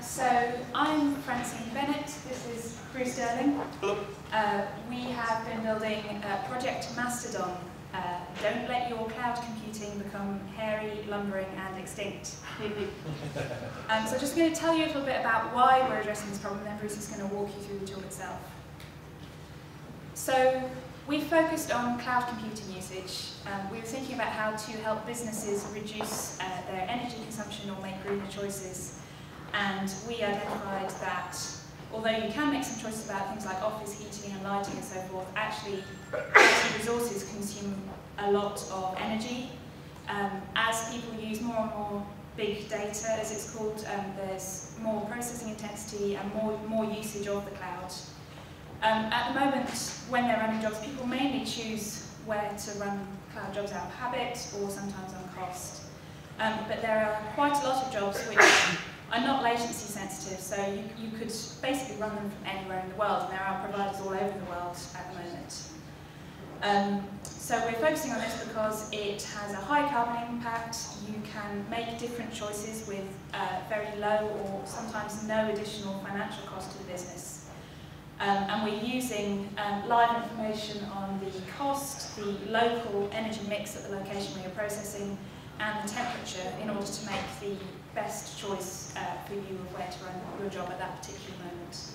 So I'm Francine Bennett, this is Bruce Sterling. Hello. We have been building Project Mastodon. Don't let your cloud computing become hairy, lumbering and extinct. So I'm just going to tell you a little bit about why we're addressing this problem, and then Bruce is going to walk you through the tool itself. So we focused on cloud computing usage. We were thinking about how to help businesses reduce their energy consumption or make greener choices. And we identified that although you can make some choices about things like office heating and lighting and so forth, actually IT resources consume a lot of energy. As people use more and more big data, as it's called, there's more processing intensity and more usage of the cloud. At the moment, when they're running jobs, people mainly choose where to run cloud jobs out of habit or sometimes on cost. But there are quite a lot of jobs which are not latency sensitive, so you could basically run them from anywhere in the world, and there are providers all over the world at the moment. So we're focusing on this because it has a high carbon impact. You can make different choices with very low or sometimes no additional financial cost to the business. And we're using live information on the cost, the local energy mix at the location where you're processing, and the temperature in order to make the best choice for you of where to run your job at that particular moment.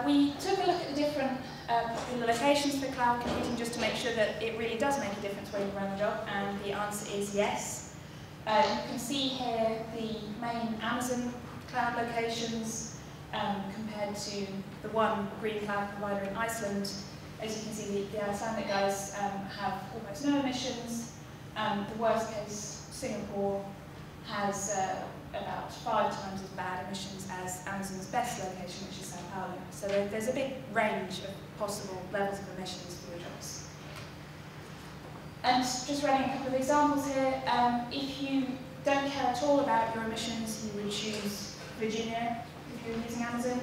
We took a look at the different popular locations for cloud computing just to make sure that it really does make a difference where you run the job, and the answer is yes. You can see here the main Amazon cloud locations compared to the one green cloud provider in Iceland. As you can see, the Icelandic guys have almost no emissions. The worst case, Singapore has about 5 times as bad emissions as Amazon's best location, which is Sao Paulo. So there's a big range of possible levels of emissions for your jobs. And just running a couple of examples here, if you don't care at all about your emissions, you would choose Virginia if you're using Amazon.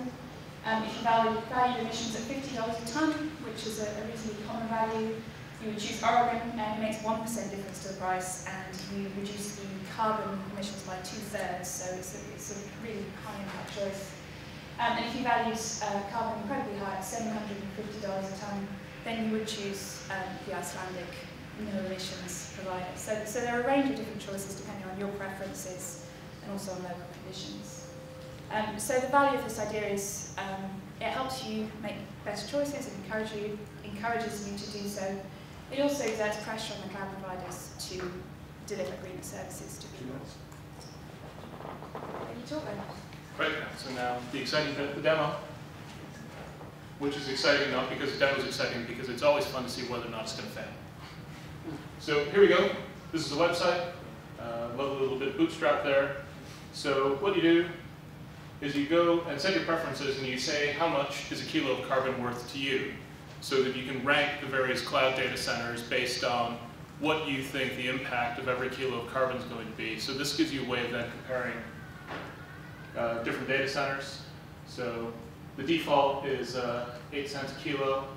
If you value emissions at $50 a ton, which is a reasonably common value, you would choose Oregon, and it makes 1% difference to the price, and you reduce the carbon emissions by 2/3, so it's a really high impact choice. And if you valued carbon incredibly high at $750 a ton, then you would choose the Icelandic no emissions provider. So there are a range of different choices depending on your preferences and also on local conditions. So the value of this idea is it helps you make better choices, it encourages you to do so. It also exerts pressure on the cloud providers to deliver greener services to people. Can you talk about it? Right, so now the exciting bit, the demo, which is exciting not because the demo is exciting, because it's always fun to see whether or not it's going to fail. So here we go. This is a website. Love a little bit of bootstrap there. So what you do is you go and set your preferences and you say how much is a kilo of carbon worth to you, so that you can rank the various cloud data centers based on what you think the impact of every kilo of carbon is going to be. So this gives you a way of then comparing different data centers. So the default is 8 cents a kilo.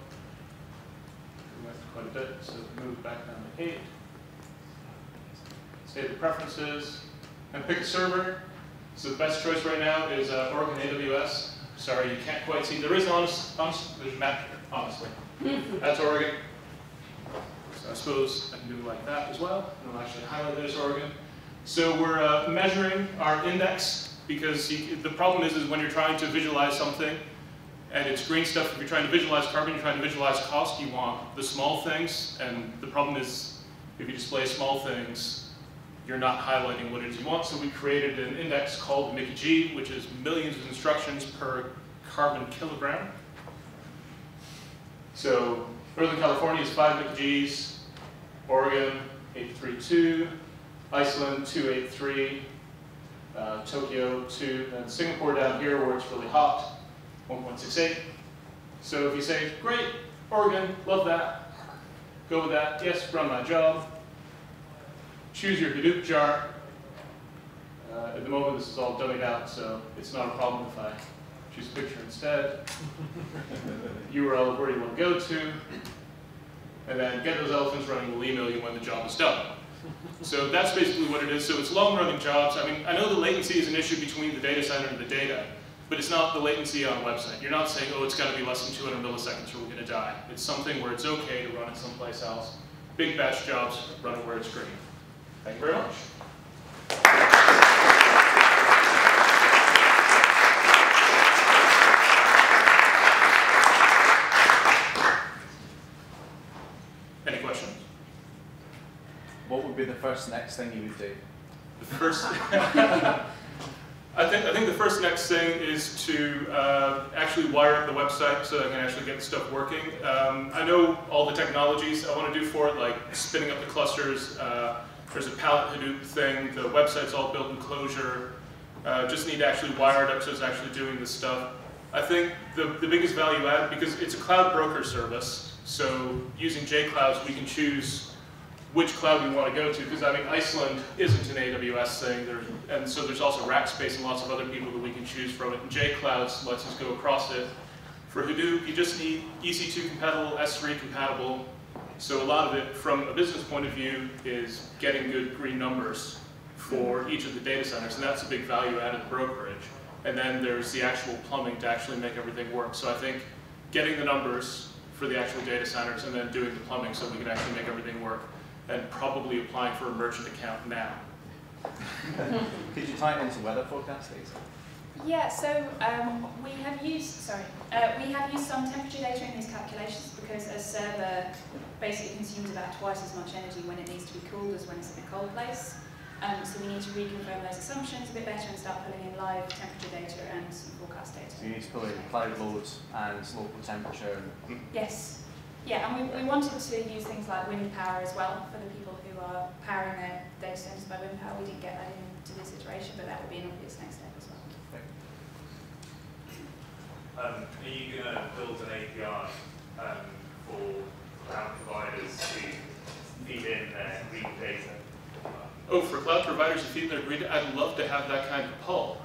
We went quite a bit, so move back down to 8. Save the preferences and pick a server. So the best choice right now is Oregon AWS. Sorry, you can't quite see. There is there's a map here, honestly. That's Oregon. So I suppose I can do it like that as well. And I'll actually highlight it as Oregon. So we're measuring our index, because the problem is when you're trying to visualize something, and it's green stuff, if you're trying to visualize carbon, you're trying to visualize cost, you want the small things. And the problem is, if you display small things, you're not highlighting what it is you want. So we created an index called Mickey G, which is millions of instructions per carbon kilogram. So Northern California is 5 Mickey Gs, Oregon 832, Iceland 283, Tokyo 2, and Singapore down here where it's really hot, 1.68. So if you say, great, Oregon, love that, go with that, yes, run my job. Choose your Hadoop jar. At the moment, this is all dummied out, so it's not a problem if I choose a picture instead. URL of where you want to go to. And then get those elephants running will email you when the job is done. So that's basically what it is. So it's long-running jobs. I mean, I know the latency is an issue between the data center and the data, but it's not the latency on a website. You're not saying, oh, it's got to be less than 200 milliseconds or we're going to die. It's something where it's okay to run it someplace else. Big batch jobs, run it where it's green. Thank you very much. Any questions? What would be the first next thing you would do? The first, I think the first next thing is to actually wire up the website so I can actually get the stuff working. I know all the technologies I want to do for it, like spinning up the clusters. There's a pallet Hadoop thing. The website's all built in Clojure. Just need to actually wire it up so it's actually doing this stuff. I think the biggest value add, because it's a cloud broker service, so using JClouds we can choose which cloud we want to go to, because I mean Iceland isn't an AWS thing, and so there's also Rackspace and lots of other people that we can choose from it, and JClouds lets us go across it. For Hadoop, you just need EC2 compatible, S3 compatible, so a lot of it from a business point of view is getting good green numbers for each of the data centers, and that's a big value add of the brokerage. And then there's the actual plumbing to actually make everything work. So I think getting the numbers for the actual data centers and then doing the plumbing so we can actually make everything work, and probably applying for a merchant account now. Could you tie it into weather forecasting? Yeah, so we have used some temperature data in these calculations because a server basically consumes about twice as much energy when it needs to be cooled as when it's in a cold place. So we need to reconfirm those assumptions a bit better and start pulling in live temperature data and some forecast data. So you need to pull in cloud loads and local temperature. Yes. Yeah, and we wanted to use things like wind power as well for the people who are powering their data centers by wind power. We didn't get that into this iteration, but that would be an obvious next step as well. Are you going to build an API for cloud providers to feed in their green data? Oh, for cloud providers to feed their green data, I'd love to have that kind of pull.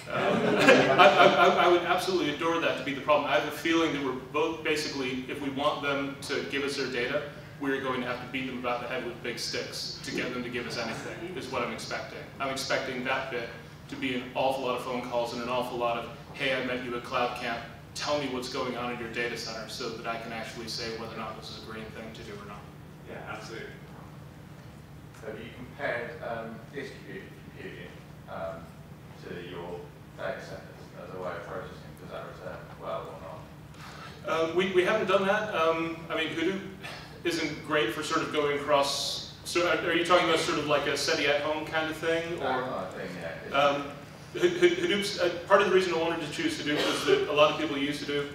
I would absolutely adore that to be the problem. I have a feeling that we're both basically, if we want them to give us their data, we're going to have to beat them about the head with big sticks to get them to give us anything, is what I'm expecting. I'm expecting that bit to be an awful lot of phone calls and an awful lot of, hey, I met you at Cloud Camp, tell me what's going on in your data center so that I can actually say whether or not this is a green thing to do or not. Yeah, absolutely. So have you compared distributed computing to your data centers as a way of processing? Does that return well or not? We haven't done that. I mean, Hadoop isn't great for sort of going across. So are you talking about sort of like a SETI at home kind of thing? Or? That kind of thing, yeah. Hadoop's, part of the reason I wanted to choose Hadoop is that a lot of people use Hadoop.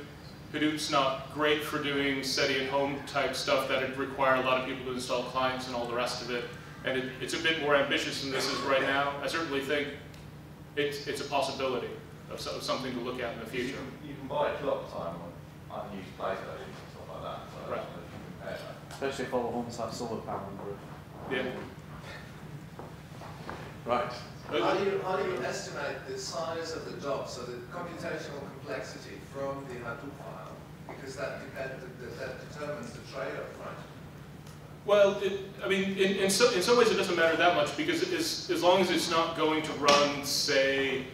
Hadoop's not great for doing SETI at home type stuff that would require a lot of people to install clients and all the rest of it. And it's a bit more ambitious than this is right now. I certainly think it's a possibility of something to look at in the future. You can buy clock time on unused PlayStations and stuff like that. So right. you can compare that. Especially if all the homes have solar power on the roof. Yeah. Right. How do you estimate the size of the job, so the computational complexity from the Hadoop file? Because that determines the trade-off, right? Well, I mean, in some ways it doesn't matter that much because as long as it's not going to run, say,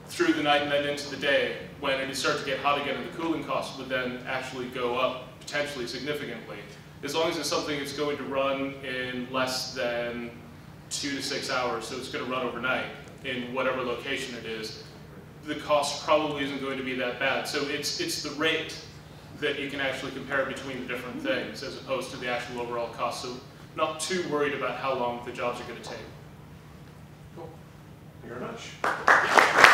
through the night and then into the day, when it starts to get hot again and the cooling costs would then actually go up potentially significantly. As long as it's something that's going to run in less than 2 to 6 hours, so it's going to run overnight in whatever location it is, the cost probably isn't going to be that bad. So it's the rate that you can actually compare between the different things as opposed to the actual overall cost. So not too worried about how long the jobs are going to take. Cool. Thank you very much.